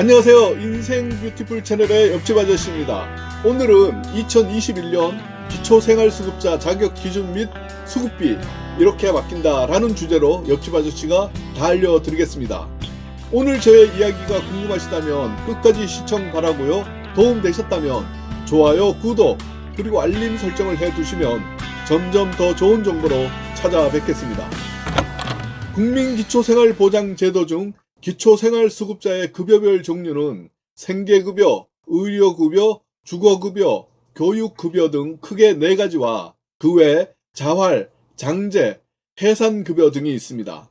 안녕하세요. 인생 뷰티풀 채널의 옆집 아저씨입니다. 오늘은 2021년 기초생활수급자 자격 기준 및 수급비 이렇게 바뀐다 라는 주제로 옆집 아저씨가 다 알려드리겠습니다. 오늘 저의 이야기가 궁금하시다면 끝까지 시청 바라고요. 도움되셨다면 좋아요, 구독 그리고 알림 설정을 해두시면 점점 더 좋은 정보로 찾아뵙겠습니다. 국민기초생활보장제도 중 기초생활수급자의 급여별 종류는 생계급여, 의료급여, 주거급여, 교육급여 등 크게 4가지와 그 외 자활, 장제, 해산급여 등이 있습니다.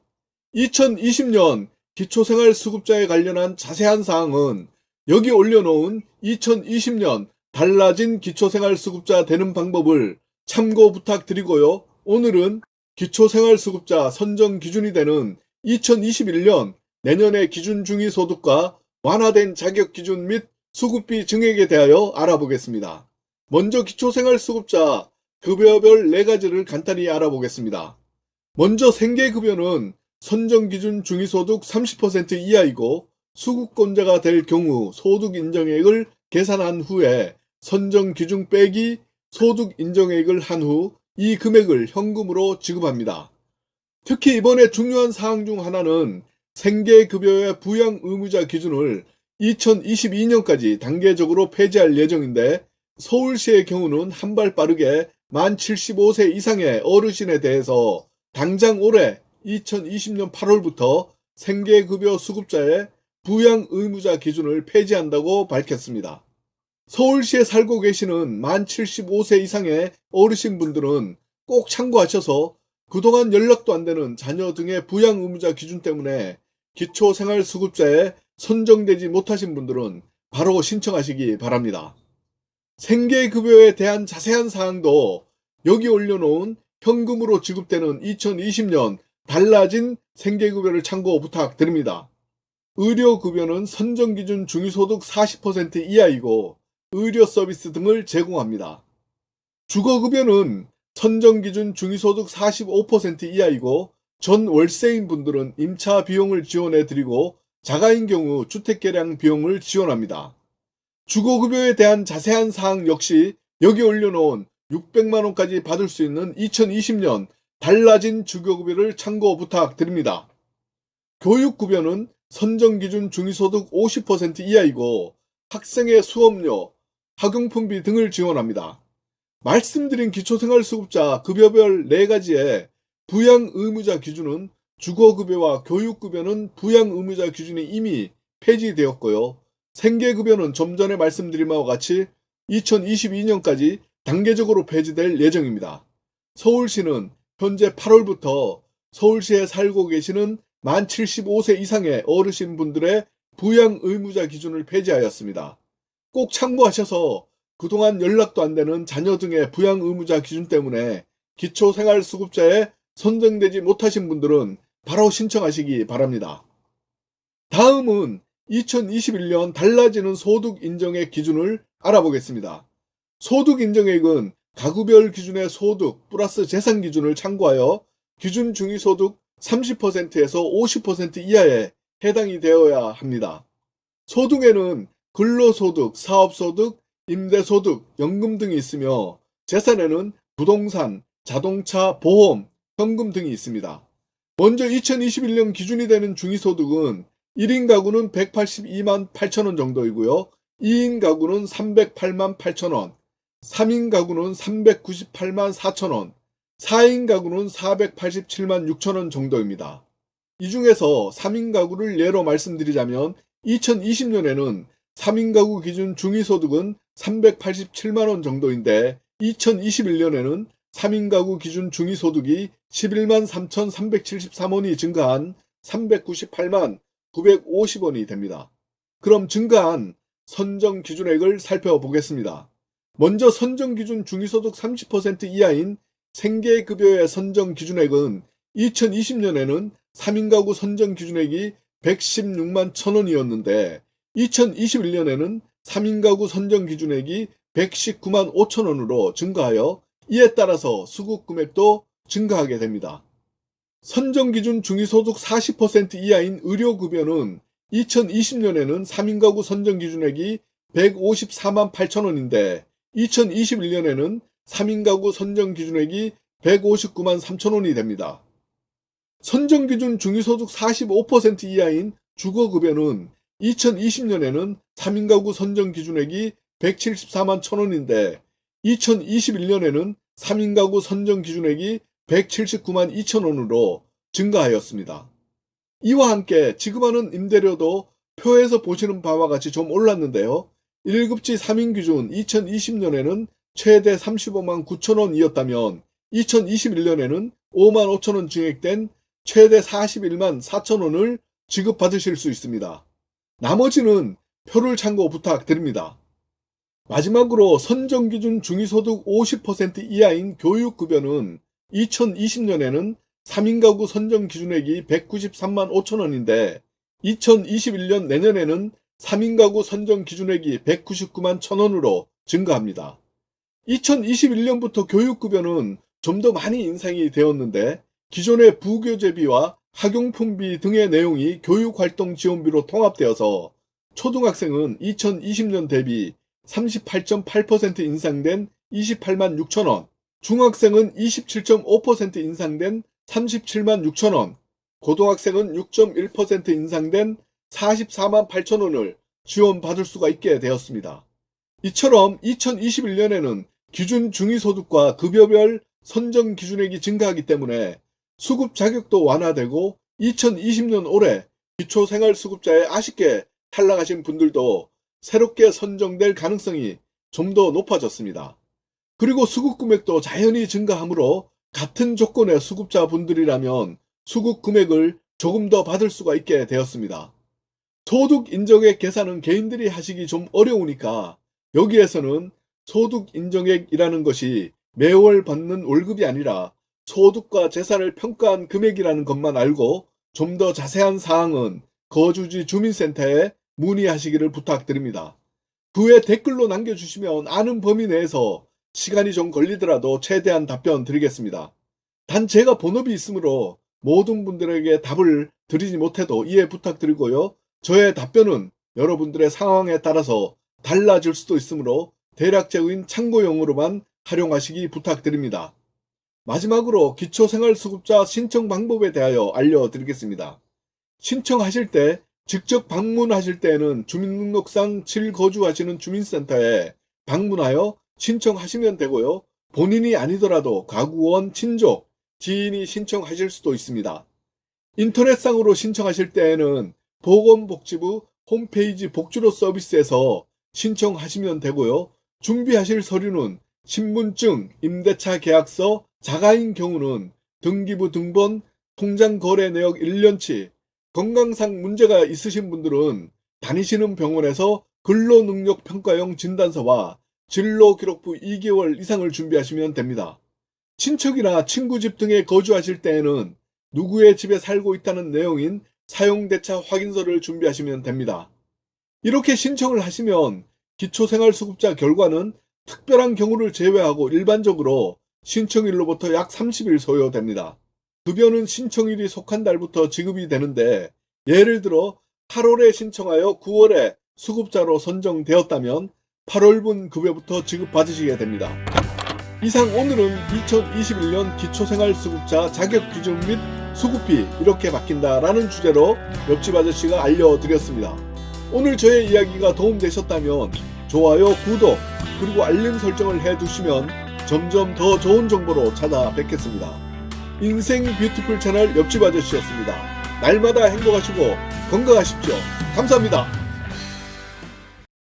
2020년 기초생활수급자에 관련한 자세한 사항은 여기 올려놓은 2020년 달라진 기초생활수급자 되는 방법을 참고 부탁드리고요. 오늘은 기초생활수급자 선정 기준이 되는 2021년 내년의 기준 중위소득과 완화된 자격기준 및 수급비 증액에 대하여 알아보겠습니다. 먼저 기초생활수급자 급여별 4가지를 간단히 알아보겠습니다. 먼저 생계급여는 선정기준 중위소득 30% 이하이고 수급권자가 될 경우 소득인정액을 계산한 후에 선정기준 빼기 소득인정액을 한 후 이 금액을 현금으로 지급합니다. 특히 이번에 중요한 사항 중 하나는 생계급여의 부양 의무자 기준을 2022년까지 단계적으로 폐지할 예정인데 서울시의 경우는 한 발 빠르게 만 75세 이상의 어르신에 대해서 당장 올해 2020년 8월부터 생계급여 수급자의 부양 의무자 기준을 폐지한다고 밝혔습니다. 서울시에 살고 계시는 만 75세 이상의 어르신분들은 꼭 참고하셔서 그동안 연락도 안 되는 자녀 등의 부양 의무자 기준 때문에 기초생활수급자에 선정되지 못하신 분들은 바로 신청하시기 바랍니다. 생계급여에 대한 자세한 사항도 여기 올려놓은 현금으로 지급되는 2020년 달라진 생계급여를 참고 부탁드립니다. 의료급여는 선정기준 중위소득 40% 이하이고 의료서비스 등을 제공합니다. 주거급여는 선정기준 중위소득 45% 이하이고 전 월세인 분들은 임차 비용을 지원해드리고 자가인 경우 주택개량 비용을 지원합니다. 주거급여에 대한 자세한 사항 역시 여기 올려놓은 600만원까지 받을 수 있는 2020년 달라진 주거급여를 참고 부탁드립니다. 교육급여는 선정기준 중위소득 50% 이하이고 학생의 수업료, 학용품비 등을 지원합니다. 말씀드린 기초생활수급자 급여별 4가지의 부양 의무자 기준은 주거급여와 교육급여는 부양 의무자 기준이 이미 폐지되었고요. 생계급여는 좀 전에 말씀드린 바와 같이 2022년까지 단계적으로 폐지될 예정입니다. 서울시는 현재 8월부터 서울시에 살고 계시는 만 75세 이상의 어르신분들의 부양 의무자 기준을 폐지하였습니다. 꼭 참고하셔서 그동안 연락도 안 되는 자녀 등의 부양 의무자 기준 때문에 기초생활수급자에 선정되지 못하신 분들은 바로 신청하시기 바랍니다. 다음은 2021년 달라지는 소득인정액 기준을 알아보겠습니다. 소득인정액은 가구별 기준의 소득 플러스 재산 기준을 참고하여 기준 중위소득 30%에서 50% 이하에 해당이 되어야 합니다. 소득에는 근로소득, 사업소득, 임대소득, 연금 등이 있으며 재산에는 부동산, 자동차, 보험, 현금 등이 있습니다. 먼저 2021년 기준이 되는 중위소득은 1인 가구는 182만 8천원 정도이고요. 2인 가구는 308만 8천원, 3인 가구는 398만 4천원, 4인 가구는 487만 6천원 정도입니다. 이 중에서 3인 가구를 예로 말씀드리자면 2020년에는 3인 가구 기준 중위소득은 387만원 정도인데 2021년에는 3인 가구 기준 중위소득이 11만 3,373원이 증가한 398만 950원이 됩니다. 그럼 증가한 선정 기준액을 살펴보겠습니다. 먼저 선정 기준 중위소득 30% 이하인 생계급여의 선정 기준액은 2020년에는 3인 가구 선정 기준액이 116만 1,000원이었는데 2021년에는 3인 가구 선정 기준액이 119만 5천원으로 증가하여 이에 따라서 수급 금액도 증가하게 됩니다. 선정 기준 중위소득 40% 이하인 의료급여는 2020년에는 3인 가구 선정 기준액이 154만 8천 원인데 2021년에는 3인 가구 선정 기준액이 159만 3천 원이 됩니다. 선정 기준 중위소득 45% 이하인 주거급여는 2020년에는 3인 가구 선정 기준액이 174만 1천 원인데 2021년에는 3인 가구 선정 기준액이 179만 2천 원으로 증가하였습니다. 이와 함께 지급하는 임대료도 표에서 보시는 바와 같이 좀 올랐는데요. 1급지 3인 기준 2020년에는 최대 35만 9천 원이었다면 2021년에는 5만 5천 원 증액된 최대 41만 4천 원을 지급받으실 수 있습니다. 나머지는 표를 참고 부탁드립니다. 마지막으로 선정기준 중위소득 50% 이하인 교육급여는 2020년에는 3인 가구 선정 기준액이 193만 5천 원인데 2021년 내년에는 3인 가구 선정 기준액이 199만 1천 원으로 증가합니다. 2021년부터 교육급여는 좀 더 많이 인상이 되었는데 기존의 부교재비와 학용품비 등의 내용이 교육활동지원비로 통합되어서 초등학생은 2020년 대비 38.8% 인상된 28만 6천 원, 중학생은 27.5% 인상된 37만 6천 원, 고등학생은 6.1% 인상된 44만 8천 원을 지원받을 수가 있게 되었습니다. 이처럼 2021년에는 기준 중위소득과 급여별 선정 기준액이 증가하기 때문에 수급 자격도 완화되고 2020년 올해 기초생활수급자에 아쉽게 탈락하신 분들도 새롭게 선정될 가능성이 좀 더 높아졌습니다. 그리고 수급 금액도 자연히 증가하므로 같은 조건의 수급자 분들이라면 수급 금액을 조금 더 받을 수가 있게 되었습니다. 소득 인정액 계산은 개인들이 하시기 좀 어려우니까 여기에서는 소득 인정액이라는 것이 매월 받는 월급이 아니라 소득과 재산을 평가한 금액이라는 것만 알고 좀 더 자세한 사항은 거주지 주민센터에 문의하시기를 부탁드립니다. 그 후에 댓글로 남겨주시면 아는 범위 내에서 시간이 좀 걸리더라도 최대한 답변 드리겠습니다. 단 제가 본업이 있으므로 모든 분들에게 답을 드리지 못해도 이해 부탁드리고요. 저의 답변은 여러분들의 상황에 따라서 달라질 수도 있으므로 대략적인 참고용으로만 활용하시기 부탁드립니다. 마지막으로 기초생활수급자 신청 방법에 대하여 알려드리겠습니다. 신청하실 때 직접 방문하실 때에는 주민등록상 7거주하시는 주민센터에 방문하여 신청하시면 되고요. 본인이 아니더라도 가구원, 친족, 지인이 신청하실 수도 있습니다. 인터넷상으로 신청하실 때에는 보건복지부 홈페이지 복지로 서비스에서 신청하시면 되고요. 준비하실 서류는 신분증, 임대차 계약서, 자가인 경우는 등기부 등본, 통장 거래 내역 1년치, 건강상 문제가 있으신 분들은 다니시는 병원에서 근로능력 평가용 진단서와 진로기록부 2개월 이상을 준비하시면 됩니다. 친척이나 친구 집 등에 거주하실 때에는 누구의 집에 살고 있다는 내용인 사용대차 확인서를 준비하시면 됩니다. 이렇게 신청을 하시면 기초생활수급자 결과는 특별한 경우를 제외하고 일반적으로 신청일로부터 약 30일 소요됩니다. 급여는 신청일이 속한 달부터 지급이 되는데 예를 들어 8월에 신청하여 9월에 수급자로 선정되었다면 8월분 급여부터 지급받으시게 됩니다. 이상 오늘은 2021년 기초생활수급자 자격기준 및 수급비 이렇게 바뀐다라는 주제로 옆집 아저씨가 알려드렸습니다. 오늘 저의 이야기가 도움되셨다면 좋아요, 구독, 그리고 알림 설정을 해두시면 점점 더 좋은 정보로 찾아뵙겠습니다. 인생 뷰티풀 채널 옆집 아저씨였습니다. 날마다 행복하시고 건강하십시오. 감사합니다.